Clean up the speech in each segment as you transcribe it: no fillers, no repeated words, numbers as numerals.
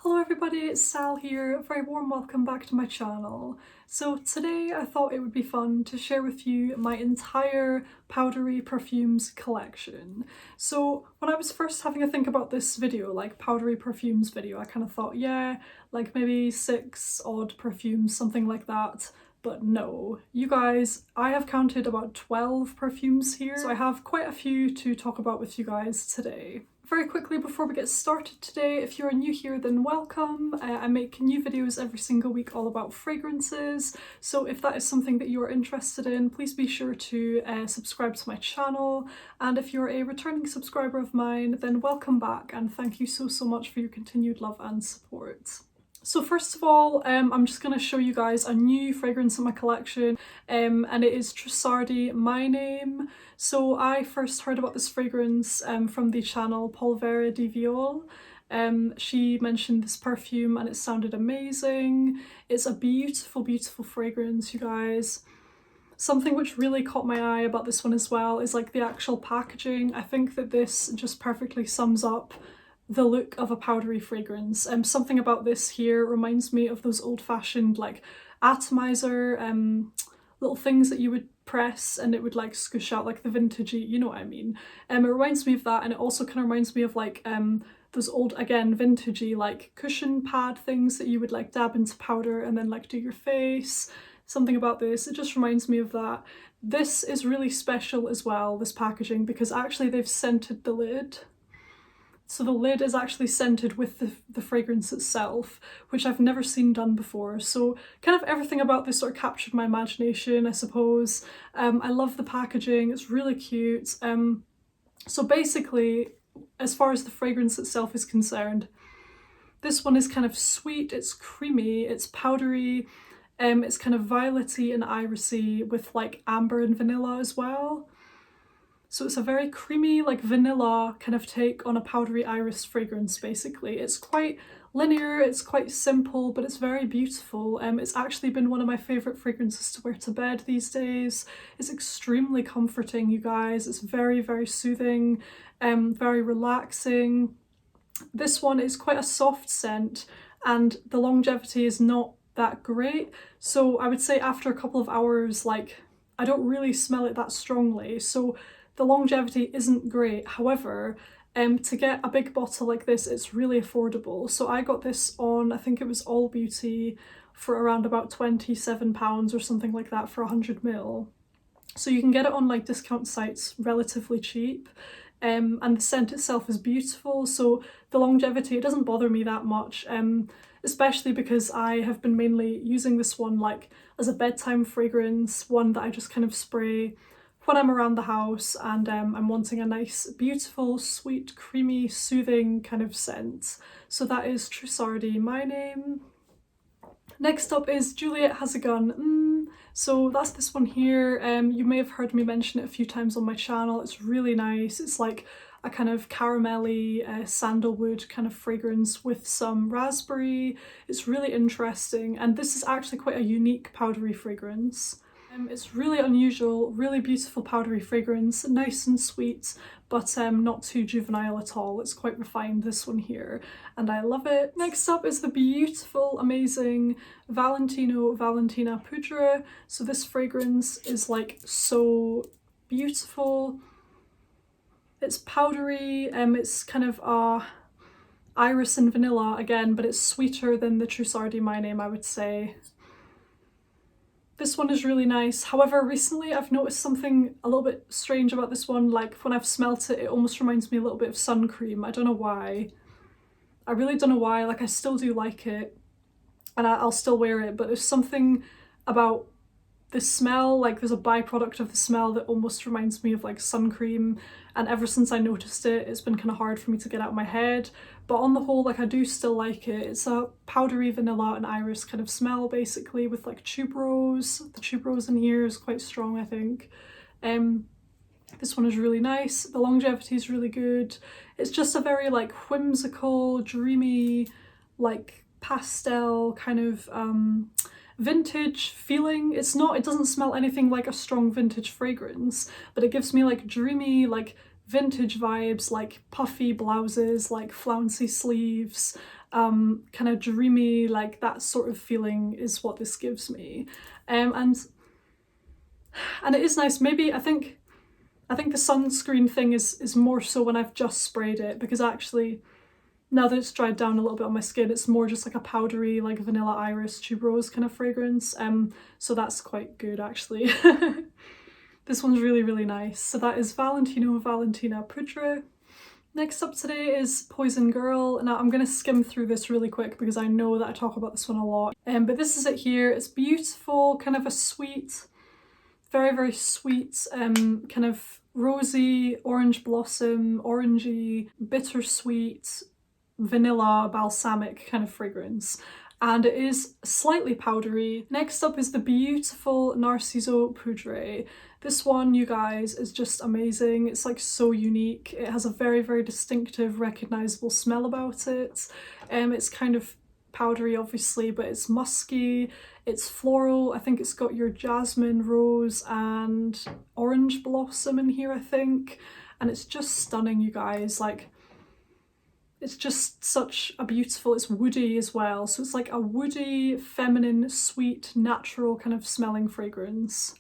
Hello everybody, it's Sal here. A very warm welcome back to my channel. So today I thought it would be fun to share with you my entire Powdery Perfumes collection. So when I was first having a think about this video, like Powdery Perfumes video, I kind of thought, yeah, like maybe 6 odd perfumes, something like that. But no, you guys, I have counted about 12 perfumes here, so I have quite a few to talk about with you guys today. Very quickly before we get started today, if you're new here then welcome. I make new videos every single week all about fragrances, so if that is something that you are interested in, please be sure to subscribe to my channel, and if you're a returning subscriber of mine then welcome back and thank you so much for your continued love and support. So first of all, I'm just going to show you guys a new fragrance in my collection, and it is Trussardi My Name. So I first heard about this fragrance from the channel Polvere di Viol. She mentioned this perfume and it sounded amazing. It's a beautiful fragrance, you guys. Something which really caught my eye about this one as well is like the actual packaging. I think that this just perfectly sums up the look of a powdery fragrance. Something about this here reminds me of those old-fashioned like atomizer little things that you would press and it would like squish out, like the vintagey, you know what I mean. It reminds me of that, and it also kind of reminds me of like those old, again, vintagey like cushion pad things that you would like dab into powder and then like do your face. Something about this, it just reminds me of that. This is really special as well, this packaging, because actually they've scented the lid. So the lid is actually scented with the fragrance itself, which I've never seen done before. So kind of everything about this sort of captured my imagination, I suppose. I love the packaging, it's really cute. So basically, as far as the fragrance itself is concerned, this one is kind of sweet, it's creamy, it's powdery, it's kind of violety and irisy with like amber and vanilla as well. So it's a very creamy, like vanilla kind of take on a powdery iris fragrance, basically. It's quite linear, it's quite simple, but it's very beautiful. It's actually been one of my favourite fragrances to wear to bed these days. It's extremely comforting, you guys. It's very soothing, very relaxing. This one is quite a soft scent and the longevity is not that great. So I would say after a couple of hours, like, I don't really smell it that strongly. So the longevity isn't great. However, to get a big bottle like this, it's really affordable. So I got this on, I think it was All Beauty, for around about £27 or something like that for 100ml. So you can get it on like discount sites relatively cheap. And the scent itself is beautiful. So the longevity, it doesn't bother me that much. Especially because I have been mainly using this one like as a bedtime fragrance, one that I just kind of spray when I'm around the house and I'm wanting a nice, beautiful, sweet, creamy, soothing kind of scent. So that is Trussardi My Name. Next up is Juliette Has So that's this one here. You may have heard me mention it a few times on my channel. It's really nice. It's like a kind of caramelly sandalwood kind of fragrance with some raspberry. It's really interesting, and this is actually quite a unique powdery fragrance. It's really unusual, really beautiful powdery fragrance, nice and sweet, but not too juvenile at all. It's quite refined, this one here, and I love it. Next up is the beautiful, amazing Valentina Pedro. So this fragrance is like so beautiful. It's powdery, it's kind of iris and vanilla again, but it's sweeter than the Trussardi My Name, I would say. This one is really nice. However, recently I've noticed something a little bit strange about this one. Like when I've smelt it, it almost reminds me a little bit of sun cream. I don't know why. I really don't know why. Like, I still do like it and I'll still wear it, but there's something about the smell, like there's a byproduct of the smell that almost reminds me of like sun cream, and ever since I noticed it, it's been kind of hard for me to get out of my head. But on the whole, like, I do still like it. It's a powdery vanilla and iris kind of smell, basically, with like tuberose. The tuberose in here is quite strong, I think. This one is really nice. The longevity is really good. It's just a very like whimsical, dreamy, like pastel kind of vintage feeling. It doesn't smell anything like a strong vintage fragrance, but it gives me like dreamy, like vintage vibes, like puffy blouses, like flouncy sleeves, kind of dreamy, like that sort of feeling is what this gives me. And it is nice. Maybe I think the sunscreen thing is more so when I've just sprayed it, because actually now that it's dried down a little bit on my skin, it's more just like a powdery, like vanilla iris tuberose kind of fragrance. So that's quite good actually. This one's really, really nice. So that is Valentino Valentina Poudre. Next up today is Poison Girl. Now I'm going to skim through this really quick because I know that I talk about this one a lot. But this is it here. It's beautiful, kind of a sweet, very, very sweet, kind of rosy, orange blossom, orangey, bittersweet, vanilla, balsamic kind of fragrance. And it is slightly powdery. Next up is the beautiful Narciso Poudre. This one, you guys, is just amazing. It's like so unique. It has a very, very distinctive, recognizable smell about it. It's kind of powdery obviously, but it's musky, it's floral. I think it's got your jasmine, rose and orange blossom in here, I think. And it's just stunning, you guys. Like, it's just such a beautiful, it's woody as well. So it's like a woody, feminine, sweet, natural kind of smelling fragrance.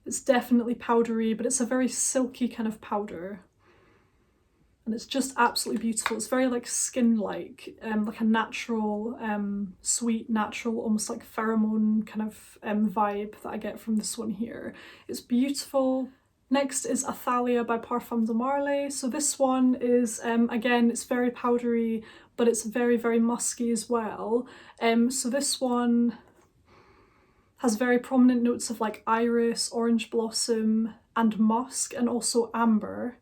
It's definitely powdery, but it's a very silky kind of powder. And it's just absolutely beautiful. It's very like skin-like, like a natural, sweet, natural, almost like pheromone kind of vibe that I get from this one here. It's beautiful. Next is Athalia by Parfums de Marly. So this one is, again, it's very powdery, but it's very, very musky as well. So this one has very prominent notes of like iris, orange blossom, and musk, and also amber.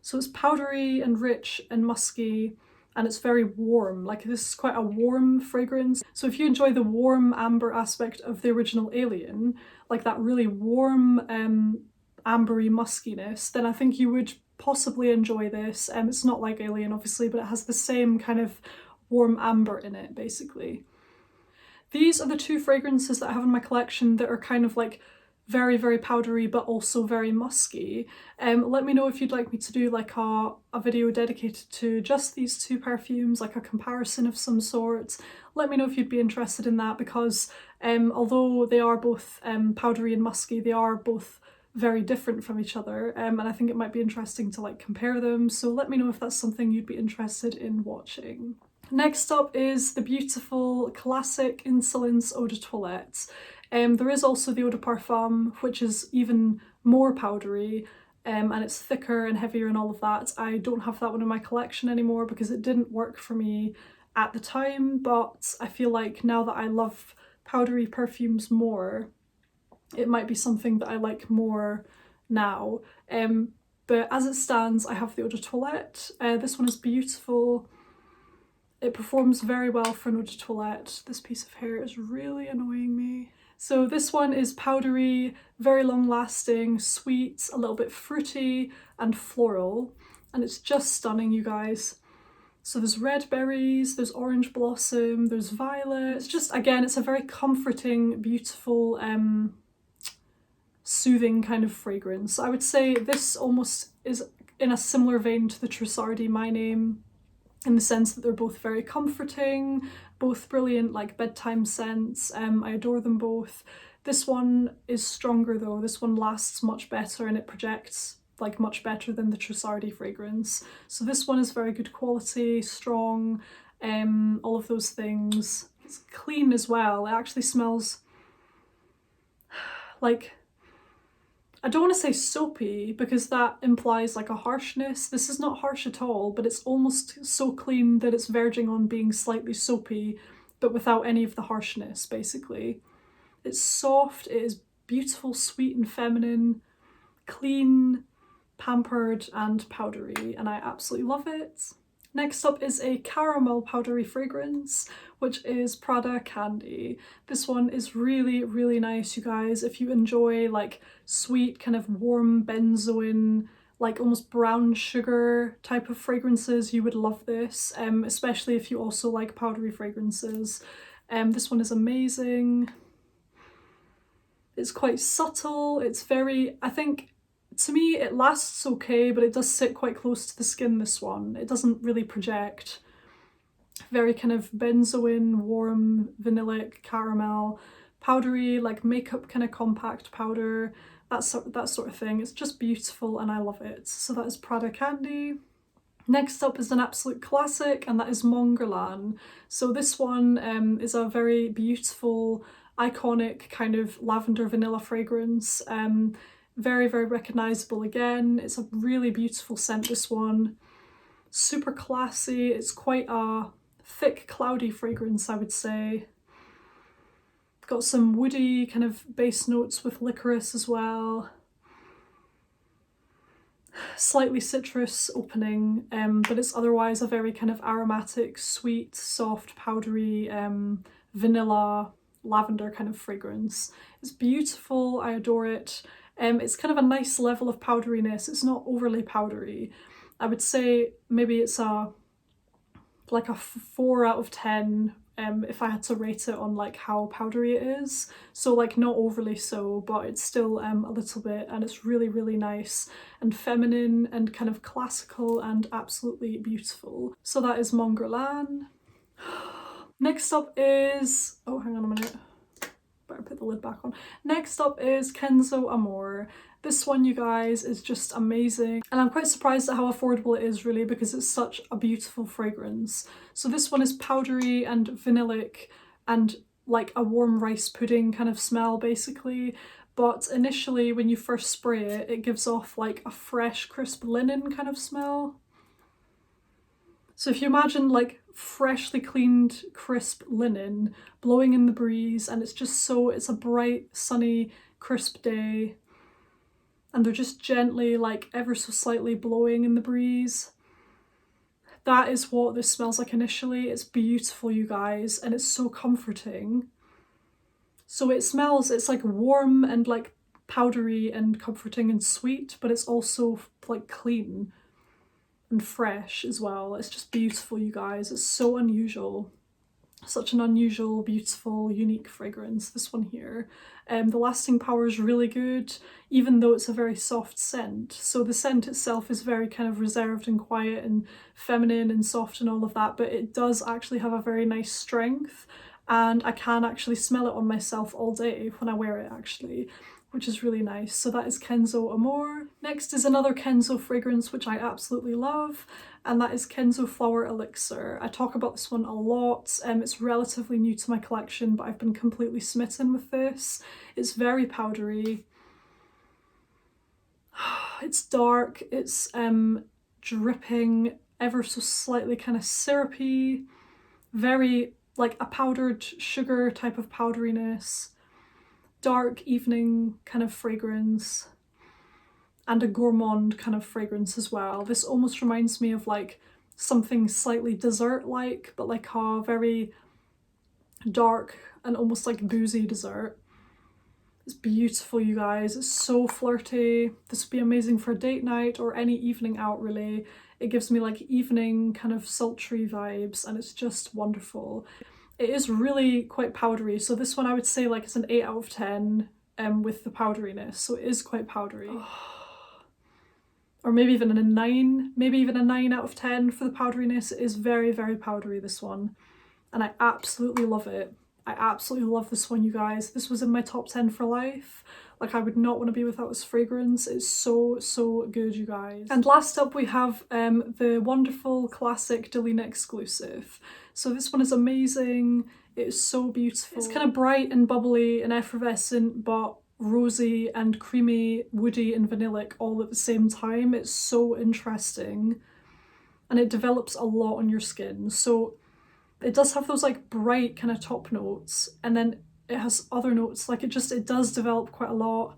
So it's powdery and rich and musky, and it's very warm. Like, this is quite a warm fragrance. So if you enjoy the warm amber aspect of the original Alien, like that really warm ambery muskiness, then I think you would possibly enjoy this. It's not like Alien obviously, but it has the same kind of warm amber in it basically. These are the two fragrances that I have in my collection that are kind of like very, very powdery but also very musky. Let me know if you'd like me to do like a video dedicated to just these two perfumes, like a comparison of some sort. Let me know if you'd be interested in that, because although they are both powdery and musky, they are both very different from each other, and I think it might be interesting to like compare them. So let me know if that's something you'd be interested in watching. Next up is the beautiful classic Insolence Eau de Toilette. There is also the Eau de Parfum, which is even more powdery, and it's thicker and heavier and all of that. I don't have that one in my collection anymore because it didn't work for me at the time, but I feel like now that I love powdery perfumes more, it might be something that I like more now. But as it stands, I have the Eau de Toilette. This one is beautiful. It performs very well for an Eau de Toilette. This piece of hair is really annoying me. So this one is powdery, very long lasting, sweet, a little bit fruity and floral, and it's just stunning, you guys. So there's red berries, there's orange blossom, there's violet. It's just, again, it's a very comforting, beautiful, soothing kind of fragrance. I would say this almost is in a similar vein to the Trussardi My Name, in the sense that they're both very comforting, both brilliant like bedtime scents. I adore them both. This one is stronger though. This one lasts much better and it projects like much better than the Trussardi fragrance. So this one is very good quality, strong, all of those things. It's clean as well. It actually smells like, I don't want to say soapy because that implies like a harshness. This is not harsh at all, but it's almost so clean that it's verging on being slightly soapy, but without any of the harshness, basically. It's soft, it is beautiful, sweet and feminine, clean, pampered and powdery, and I absolutely love it. Next up is a caramel powdery fragrance, which is Prada Candy. This one is really, really nice, you guys. If you enjoy like sweet, kind of warm benzoin, like almost brown sugar type of fragrances, you would love this, especially if you also like powdery fragrances. This one is amazing. It's quite subtle. It's very, I think, to me, it lasts okay, but it does sit quite close to the skin, this one. It doesn't really project. very kind of benzoin, warm, vanillic, caramel, powdery, like makeup kind of compact powder, that sort of thing. It's just beautiful and I love it. So that is Prada Candy. Next up is an absolute classic, and that is Mon Guerlain. So this one is a very beautiful, iconic kind of lavender vanilla fragrance. Very, very recognisable again. It's a really beautiful scent, this one. Super classy. It's quite a thick, cloudy fragrance, I would say. Got some woody kind of base notes with licorice as well. Slightly citrus opening, but it's otherwise a very kind of aromatic, sweet, soft, powdery, vanilla, lavender kind of fragrance. It's beautiful, I adore it. It's kind of a nice level of powderiness. It's not overly powdery. I would say maybe it's like a 4 out of 10 if I had to rate it on like how powdery it is. So like not overly so, but it's still a little bit, and it's really, really nice and feminine and kind of classical and absolutely beautiful. So that is Mon Guerlain. Next up is, oh hang on a minute, better put the lid back on. Next up is Kenzo Amour. This one, you guys, is just amazing, and I'm quite surprised at how affordable it is, really, because it's such a beautiful fragrance. So this one is powdery and vanillic and like a warm rice pudding kind of smell, basically. But initially, when you first spray it, it gives off like a fresh, crisp linen kind of smell. So if you imagine like freshly cleaned, crisp linen blowing in the breeze, and it's just so, it's a bright, sunny, crisp day, and they're just gently, like ever so slightly blowing in the breeze. That is what this smells like initially. It's beautiful, you guys, and it's so comforting. So it smells, it's like warm and like powdery and comforting and sweet, but it's also like clean and fresh as well. It's just beautiful, you guys. It's so unusual. Such an unusual, beautiful, unique fragrance, this one here. The lasting power is really good, even though it's a very soft scent. So the scent itself is very kind of reserved and quiet and feminine and soft and all of that, but it does actually have a very nice strength, and I can actually smell it on myself all day when I wear it, actually, which is really nice. So that is Kenzo Amour. Next is another Kenzo fragrance which I absolutely love, and that is Kenzo Flower Elixir. I talk about this one a lot. It's relatively new to my collection, but I've been completely smitten with this. It's very powdery. It's dark, it's dripping, ever so slightly kind of syrupy, very like a powdered sugar type of powderiness. Dark evening kind of fragrance, and a gourmand kind of fragrance as well. This almost reminds me of like something slightly dessert-like, but like a very dark and almost like boozy dessert. It's beautiful, you guys. It's so flirty. This would be amazing for a date night or any evening out, really. It gives me like evening kind of sultry vibes, and it's just wonderful. It is really quite powdery, so this one I would say like it's an 8 out of 10 with the powderiness, so it is quite powdery. Or maybe even a 9, maybe even a 9 out of 10 for the powderiness. It is very, very powdery, this one, and I absolutely love it. I absolutely love this one, you guys. This was in my top 10 for life. Like, I would not want to be without this fragrance. It's so, so good, you guys. And last up we have the wonderful classic Delina Exclusive. So this one is amazing. It is so beautiful. It's kind of bright and bubbly and effervescent, but rosy and creamy, woody and vanillic all at the same time. It's so interesting, and it develops a lot on your skin. So it does have those like bright kind of top notes, and then it has other notes, like it does develop quite a lot.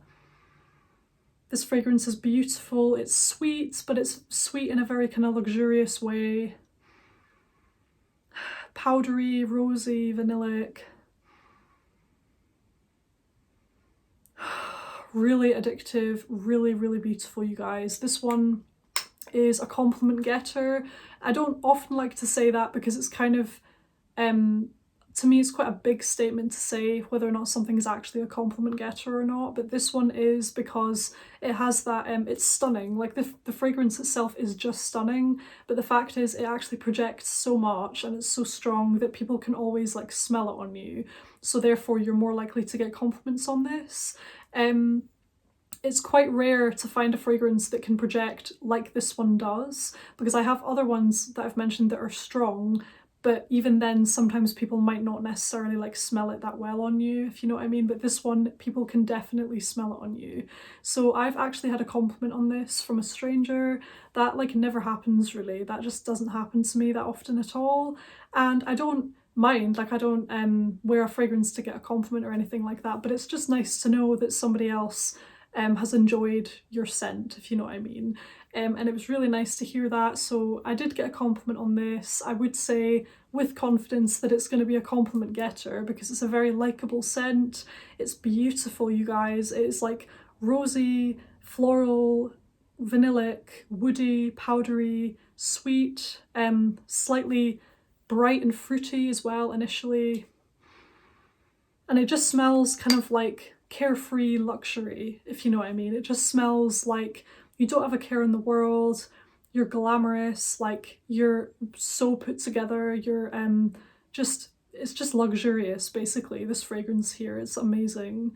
This fragrance is beautiful. It's sweet, but it's sweet in a very kind of luxurious way. Powdery, rosy, vanillic. Really addictive, really, really beautiful, you guys. This one is a compliment getter. I don't often like to say that because it's kind of to me it's quite a big statement to say whether or not something is actually a compliment getter or not, but this one is, because it has that, it's stunning, like the fragrance itself is just stunning, but the fact is it actually projects so much and it's so strong that people can always like smell it on you, so therefore you're more likely to get compliments on this. It's quite rare to find a fragrance that can project like this one does, because I have other ones that I've mentioned that are strong, but even then sometimes people might not necessarily like smell it that well on you, if you know what I mean, but this one people can definitely smell it on you. So I've actually had a compliment on this from a stranger. That like never happens really, that just doesn't happen to me that often at all, and I don't mind, like I don't wear a fragrance to get a compliment or anything like that, but it's just nice to know that somebody else has enjoyed your scent, if you know what I mean. And it was really nice to hear that, so I did get a compliment on this. I would say with confidence that it's going to be a compliment getter because it's a very likeable scent. It's beautiful, you guys. It's like rosy, floral, vanillic, woody, powdery, sweet, slightly bright and fruity as well initially. And it just smells kind of like carefree luxury, if you know what I mean. It just smells like you don't have a care in the world, you're glamorous, like you're so put together, you're it's just luxurious basically, this fragrance here. It's amazing.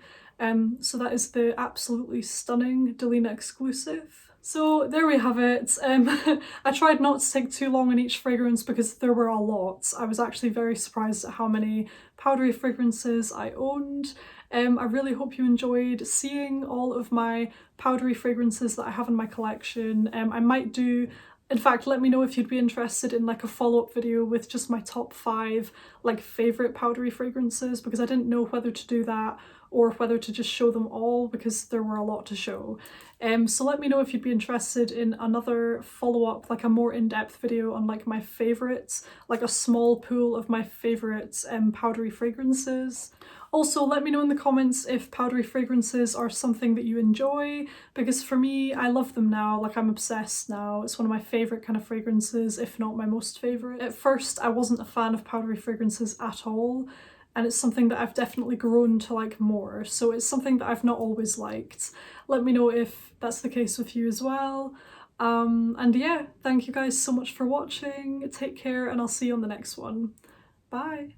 So that is the absolutely stunning Delina Exclusive. So there we have it. I tried not to take too long on each fragrance because there were a lot. I was actually very surprised at how many powdery fragrances I owned. I really hope you enjoyed seeing all of my powdery fragrances that I have in my collection. I might do, in fact, let me know if you'd be interested in like a follow-up video with just my top 5 like favourite powdery fragrances, because I didn't know whether to do that or whether to just show them all because there were a lot to show. So let me know if you'd be interested in another follow-up, like a more in-depth video on like my favourites, like a small pool of my favourites powdery fragrances. Also, let me know in the comments if powdery fragrances are something that you enjoy, because for me, I love them now, like I'm obsessed now. It's one of my favourite kind of fragrances, if not my most favourite. At first, I wasn't a fan of powdery fragrances at all, and it's something that I've definitely grown to like more, so it's something that I've not always liked. Let me know if that's the case with you as well. And yeah, thank you guys so much for watching, take care, and I'll see you on the next one. Bye!